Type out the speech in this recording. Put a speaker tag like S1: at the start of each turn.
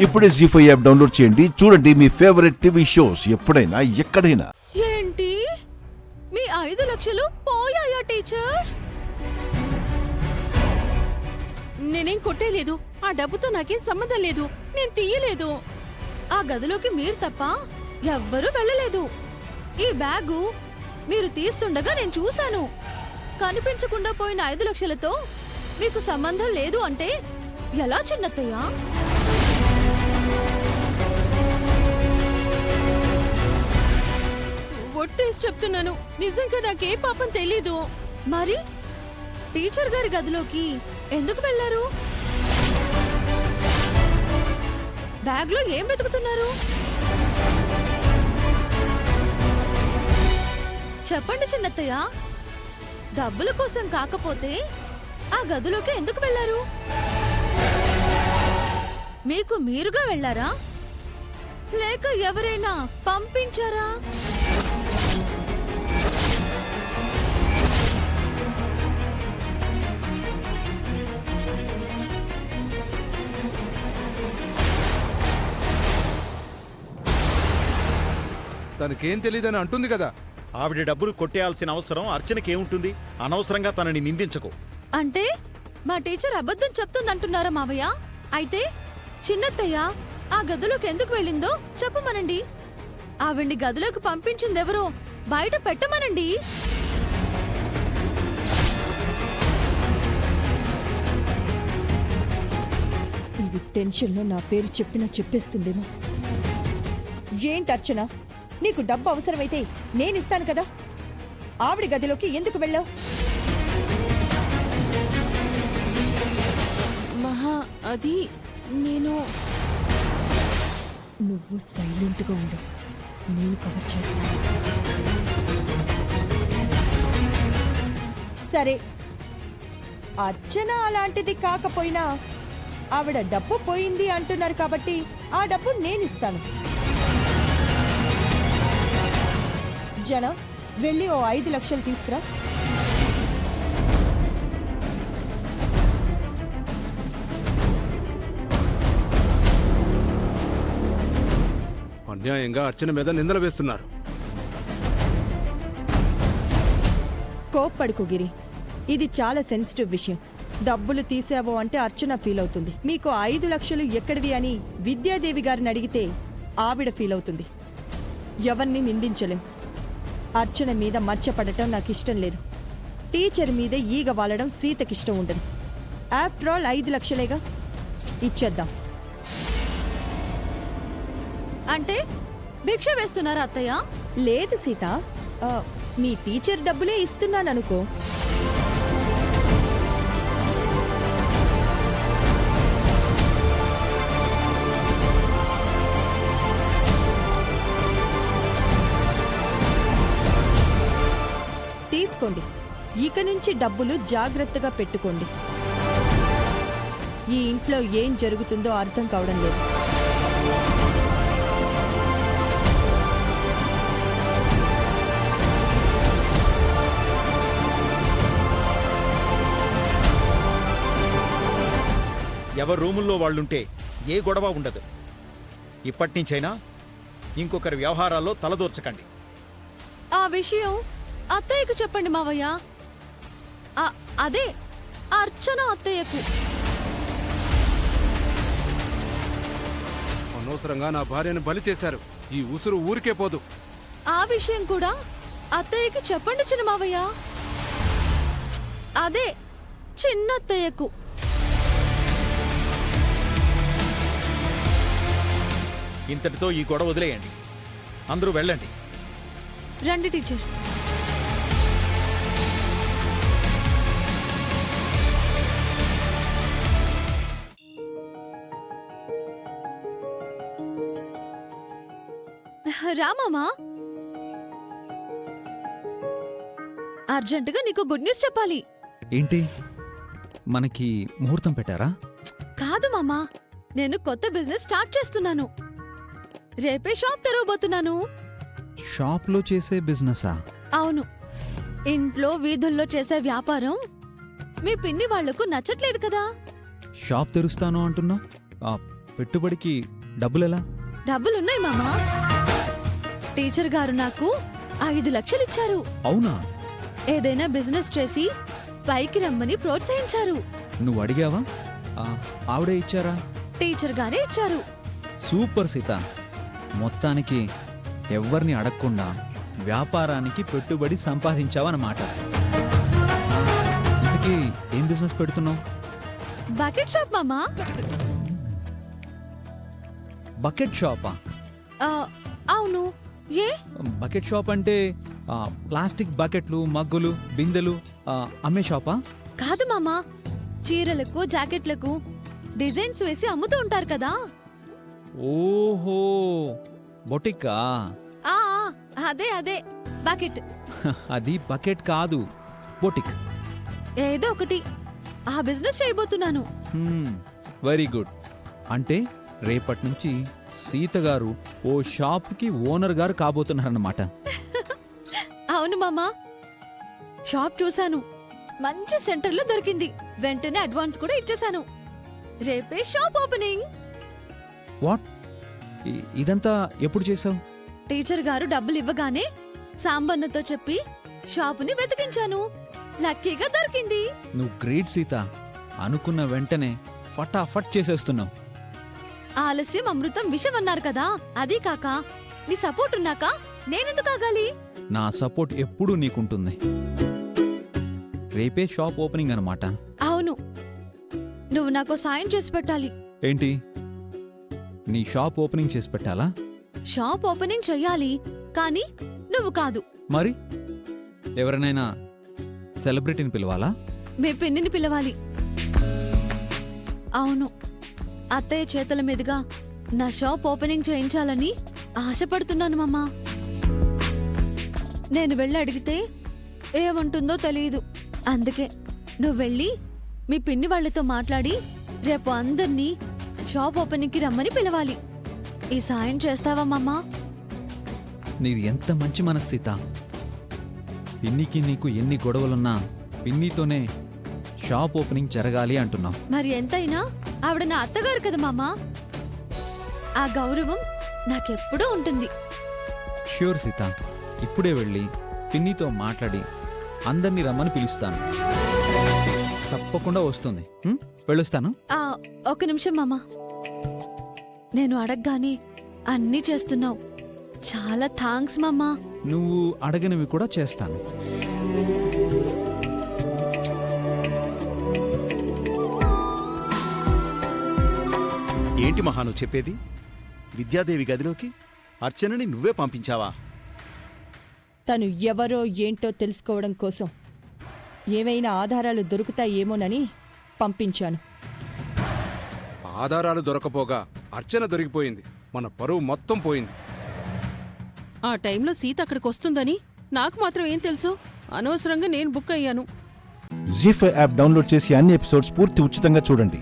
S1: ఇప్పుడే జీ5 app download చేయండి. చూడండి మీ ఫేవరెట్ టీవీ షోస్ ఎప్పుడైనా ఎక్కడైనా.
S2: ఏంటి మీ 5 లక్షలు పోయాయా టీచర్?
S3: నేనేం కొట్టేలేదు. ఆ డబ్బుతో నాకేం సంబంధం లేదు. నేను తీయలేదు.
S2: ఆ గదిలోకి మీరు తప్ప ఎవ్వరూ వెళ్ళలేదు. ఈ బ్యాగు మీరు తీస్తుండగా నేను చూశాను. కనిపించకుండా పోయిన 5 లక్షలతో మీకు సంబంధం లేదు అంటే ఎలా చిన్నత్తయ్యా?
S3: ఒట్టేసి చెప్తున్నాను, నిజంగా నాకే పాపం తెలీదు.
S2: మరి టీచర్ గారి గదిలోకి ఎందుకు వెళ్లారు? బ్యాగ్లో ఏం వెతుకుతున్నారు? చెప్పండి చిన్నత్తయ్య, డబ్బుల కోసం కాకపోతే ఆ గదిలోకి ఎందుకు వెళ్లారు? మీకు మీరుగా వెళ్లారా లేక ఎవరైనా పంపించారా?
S4: తనకేం తెలియదని అంటుంది కదా.
S5: ఆవిడ డబ్బులు కొట్టేయాల్సిన అవసరం అర్చనకేముంటుంది? అనవసరంగా తనని నిందించకు.
S2: అంటే మా టీచర్ అబద్ధం చెప్తుందంటున్నారా మావయ్య? అయితే చిన్నత్తయ్య ఆ గదిలోకి ఎందుకు వెళ్ళిందో చెప్పమనండి. ఆవిడ్ని గదిలోకి పంపించిందెవరో బయట పెట్టమనండి.
S6: ఇది టెన్షన్లో నా పేరు చెప్పినా చెప్పేస్తుందేమో. ఏంటి అర్చన, నీకు డబ్బు అవసరమైతే నేనిస్తాను కదా. ఆవిడ గదిలోకి ఎందుకు వెళ్ళావు?
S3: మహా, అది నేను.
S6: నువ్వు సైలెంట్గా ఉండు, నేను కవర్ చేస్తాను. సరే, అర్చన అలాంటిది కాకపోయినా ఆవిడ డబ్బు పోయింది అంటున్నారు కాబట్టి ఆ డబ్బు నేనిస్తాను. జన, వెళ్ళి ఓ 5 లక్షలు తీసుకురా.
S4: అన్యాయంగా అర్చన మీద నిందలు వేస్తున్నారు.
S6: కోప్పడుకు గిరి, ఇది చాలా సెన్సిటివ్ విషయం. డబ్బులు తీసావో అంటే అర్చన ఫీల్ అవుతుంది. మీకు 5 లక్షలు ఎక్కడివి అని విద్యాదేవి గారిని అడిగితే ఆవిడ ఫీల్ అవుతుంది. ఎవరిని నిందించలేం. అర్చన మీద మచ్చపడటం నాకు ఇష్టం లేదు. టీచర్ మీద ఈగ వాలడం సీతకిష్టం ఉండదు. ఆఫ్టర్ ఆల్ 5 లక్షలేగా, ఇచ్చేద్దాం.
S2: అంటే భిక్ష వేస్తున్నారా అత్తయ్య?
S6: లేదు సీత, మీ టీచర్ డబ్బులే ఇస్తున్నాననుకో. తీసుకోండి. ఇక నుంచి డబ్బులు జాగ్రత్తగా పెట్టుకోండి. ఈ ఇంట్లో ఏం జరుగుతుందో అర్థం కావడం లేదు.
S5: ఎవరి రూముల్లో వాళ్ళుంటే ఏ గొడవ ఉండదు. ఇప్పటినుంచైనా ఇంకొకరి వ్యవహారాల్లో తలదూర్చకండి.
S2: ఆ విషయం అత్తయ్యకు చెప్పండి మావయ్య. అదే అర్చన అత్తయ్యకు.
S4: అనవసరంగా నా భార్యను బలి చేశారు. ఈ ఉసురు ఊరికే పోదు.
S2: ఆ విషయం కూడా అత్తయ్యకి చెప్పండి చిన్న మావయ్య. అదే చిన్నత్తయ్యకు.
S5: ఇంతటితో ఈ గొడవ వదిలేయండి. అందరూ వెళ్ళండి.
S2: రండి టీచర్. రామామా, అర్జెంటుగా నీకు గుడ్ న్యూస్ చెప్పాలి.
S7: ఏంటి, మనకి ముహూర్తం పెట్టారా?
S2: కాదు మామా, నేను కొత్త బిజినెస్ స్టార్ట్ చేస్తున్నాను. రేపే షాప్ తెరవబోతున్నాను.
S7: షాప్లో చేసే బిజినెసా?
S2: అవును, ఇంట్లో వీధుల్లో చేసే వ్యాపారం మీ పిన్ని వాళ్లకు నచ్చట్లేదు కదా.
S7: షాప్ తెరుస్తాను అంటున్నా, పెట్టుబడికి డబ్బులెలా?
S2: డబ్బులున్నాయి మామా. టీచర్ గారు నాకు 5 లక్షలు ఇచ్చారు.
S7: అవునా?
S2: ఏదైనా బిజినెస్ చేసి పైకి రమ్మని ప్రోత్సహించారు.
S7: నువ్వు అడిగావా? ఆవిడే ఇచ్చారా?
S2: టీచర్ గారే ఇచ్చారు.
S7: సూపర్ సీత. మొత్తానికి ఎవ్వరిని అడగకుండా వ్యాపారానికి పెట్టుబడి సంపాదించావన్నమాట. ఇంతకీ ఏం బిజినెస్ పెడుతున్నావు?
S2: బకెట్ షాప్ మామా.
S7: బకెట్ షాపా?
S2: అవును. ఏ?
S7: బకెట్ షాప్ అంటే ప్లాస్టిక్ బకెట్లు, మగ్గులు, బిందెలు అమ్మే షాపా?
S2: కాదు మామా, చీరలకు జాకెట్లకు డిజైన్స్ వేసి అమ్ముతూ ఉంటారు కదా.
S7: ఓహో, బొటిక్కా?
S2: ఆ అదే అదే బకెట్.
S7: అది బకెట్ కాదు, బొటిక్.
S2: ఏదో ఒకటి ఆ బిజినెస్ చేయబోతున్నాను.
S7: Very good. అంటే రేపటి నుంచి సీత గారు ఓ షాప్కి ఓనర్ గారు కాబోతున్నారన్నమాట.
S2: అవును మామా, షాప్ చూశాను, మంచి సెంటర్లో దొరికింది. వెంటనే అడ్వాన్స్ కూడా ఇచ్చేశాను. రేపే షాప్ ఓపెనింగ్.
S7: వాట్? ఇదంతా ఎప్పుడు చేసావు?
S2: టీచర్ గారు డబ్బులు ఇవ్వగానే సాంబన్నతో చెప్పి షాపుని వెతికించాను. లక్కీగా దొరికింది.
S7: నువ్వు గ్రేట్ సీత. అనుకున్న వెంటనే ఫటాఫట్ చేసేస్తున్నావు.
S2: ఆలస్యం అమృతం విషం అన్నారు కదా, అదీ కాక నీ సపోర్ట్ ఉన్నాక నేనెందుకు ఆగాలి?
S7: నా సపోర్ట్ ఎప్పుడూ నీకుంటుంది. రేపే షాప్ ఓపెనింగ్ అన్నమాట.
S2: అవును, నువ్వు నాకు సాయం చేసి పెట్టాలి.
S7: ఏంటి? నీ షాప్ ఓపెనింగ్ చేసి పెట్టాలా?
S2: షాప్ ఓపెనింగ్ చెయ్యాలి, కానీ నువ్వు కాదు.
S7: మరి ఎవరినైనా సెలబ్రిటీని పిలవాలా?
S2: మీ పిన్నిని పిలవాలి. అవును, అత్తయ్య చేతుల మీదుగా నా షాప్ ఓపెనింగ్ చేయించాలని ఆశపడుతున్నాను మామా. నేను వెళ్ళి అడిగితే ఏమంటుందో తెలియదు. అందుకే నువ్వు వెళ్ళి మీ పిన్ని వాళ్ళతో మాట్లాడి రేపు అందర్నీ షాప్ ఓపెనింగ్కి రమ్మని పిలవాలి. ఈ సాయం చేస్తావా మామా?
S7: నీది ఎంత మంచి మనసు సీత. పిన్నికి నీకు ఎన్ని గొడవలున్నా పిన్నితోనే షాప్ ఓపెనింగ్ జరగాలి అంటున్నావు.
S2: మరి ఎంతైనా ఆవిడ నా అత్తగారు కదా మామా. ఆ గౌరవం నాకెప్పుడూ ఉంటుంది.
S7: ష్యూర్ సీత. ఇప్పుడే వెళ్ళి పిన్నితో మాట్లాడి అందరినీ రమ్మని పిలుస్తాను. తప్పకుండా వస్తుంది. వెళ్ళొస్తాను.
S2: ఒక నిమిషం మామా. నేను అడగగానే అన్నీ చేస్తున్నావు. చాలా థాంక్స్ మామా.
S7: నువ్వు అడగనివి కూడా చేస్తాను.
S5: ఏంటి మహా నువ్వు చెప్పేది? విద్యాదేవి గదిలోకి అర్చనని నువ్వే పంపించావా?
S6: తను ఎవరో ఏంటో తెలుసుకోవడం కోసం ఏవైనా ఆధారాలు దొరుకుతాయేమోనని పంపించాను.
S4: ఆధారాలు దొరకపోగా అర్చన దొరికిపోయింది. మన పరువు మొత్తం పోయింది.
S3: ఆ టైంలో సీత అక్కడికి వస్తుందని నాకు మాత్రం ఏం తెలుసు? అనవసరంగా నేను బుక్ అయ్యాను.
S1: జీ5 యాప్ డౌన్లోడ్ చేసి అన్ని ఎపిసోడ్స్ పూర్తి ఉచితంగా చూడండి.